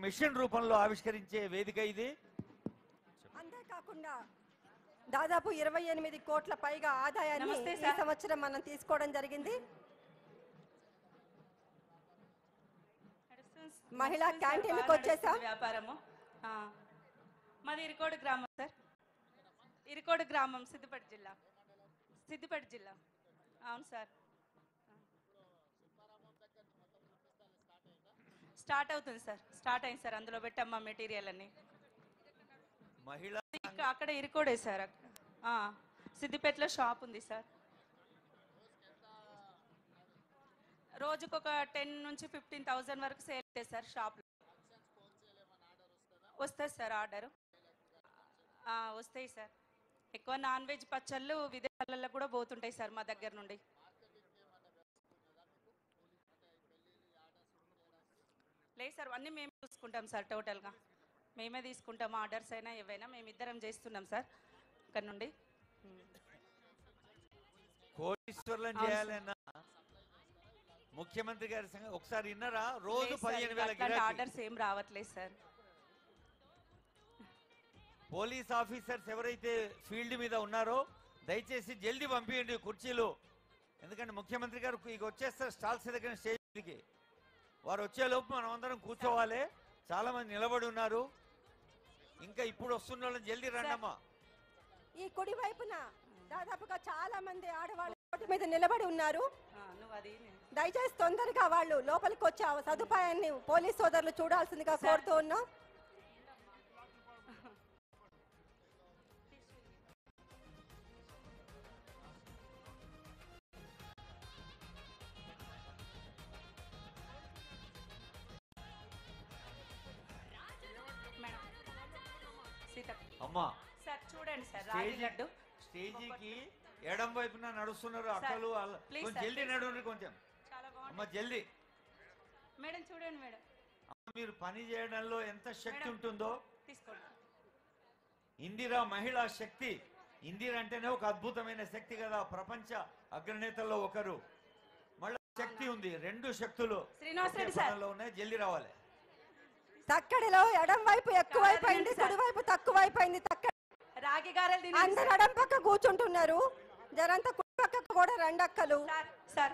Machine రూపంలో ఆవిష్కరించే వేదిక ఇది. అంతేకాకుండా దాదాపు 28 కోట్ల పైగా ఆదాయాన్ని ఈ సంవత్సరం మనం తీసుకోవడం జరిగింది. మహిళా క్యాంటీన్కి వచ్చేసాం. వ్యాపారము మాది ఇరికోడు గ్రామం సార్. ఇరికోడు గ్రామం సిద్దిపేట జిల్లా. అవును సార్. స్టార్ట్ అవుతుంది సార్. స్టార్ట్ అయింది సార్. అందులో పెట్టమ్మా మెటీరియల్ అన్ని. మహిళా అక్కడ ఇరికోడే సార్. సిద్దిపేటలో షాప్ ఉంది సార్. రోజుకొక 10 నుంచి 15,000 వరకు సేల్ అవుతాయి సార్ షాప్లో. వస్తుంది సార్ ఆర్డరు. వస్తాయి సార్. ఎక్కువ నాన్ వెజ్ పచ్చళ్ళు విదేశాలలో కూడా పోతుంటాయి సార్ మా దగ్గర నుండి. లేదు సార్, అన్నీ మేమే చూసుకుంటాం సార్. టోటల్గా మేమే తీసుకుంటాం. ఆర్డర్స్ అయినా ఏవైనా మేమిద్దరం చేస్తున్నాం సార్ ఇక్కడ నుండి. కోటీశ్వర్లను చేయాలన్నా ముఖ్యమంత్రి గారి సంగతి ఒకసారి విన్నారా? రోజు 15,000 ఆర్డర్స్ ఏం రావట్లేదు సార్. పోలీస్ ఆఫీసర్స్ ఎవరైతే ఫీల్డ్ మీద ఉన్నారో దయచేసి జల్దీ పంపించండి కుర్చీలు. ఎందుకంటే ముఖ్యమంత్రి గారు ఇక వచ్చేస్తారు స్టాల్స్ దగ్గర స్టేజ్కి. వారు వచ్చేలోపు మనం అందరం కూర్చోవాలి. చాలా మంది నిలబడి ఉన్నారు. ఇంకా ఇప్పుడు వస్తున్న వాళ్ళని జల్దీ రండమ్మా. ఈ కుడి వైపున దాదాపుగా చాలా మంది ఆడవాళ్ళు రోడ్డు మీద నిలబడి ఉన్నారు. దయచేసి తొందరగా వాళ్ళు లోపలికి వచ్చే సదుపాయాన్ని పోలీస్ సోదరులు చూడాల్సిందిగా కోరుతూ ఉన్నాం. అమ్మా సార్ చూడండి సార్. స్టేజీకి ఎడం వైపున నడుస్తున్నారు అక్కలు. కొంచెం జల్దీ నడుండి కొంచెం. అమ్మా జల్దీ. మేడం చూడండి మేడం. మీరు పని చేయడంలో ఎంత శక్తి ఉంటుందో తీసుకోండి. ఇందిరా మహిళా శక్తి. ఇందిరా అంటేనే ఒక అద్భుతమైన శక్తి కదా. ప్రపంచ అగ్రనేతల్లో ఒకరు. మళ్ళీ శక్తి ఉంది. 2 శక్తులు ఉన్నాయి. జల్దీ రావాలి. తక్కడిలో ఎడం వైపు ఎక్కువైపోయింది, కుడి వైపు తక్కువైపోయింది. రాగి గారెలు అందరు ఎడం పక్క కూర్చుంటున్నారు. జరంతా కుడి పక్కకు కూడా 2 అక్కలు. సార్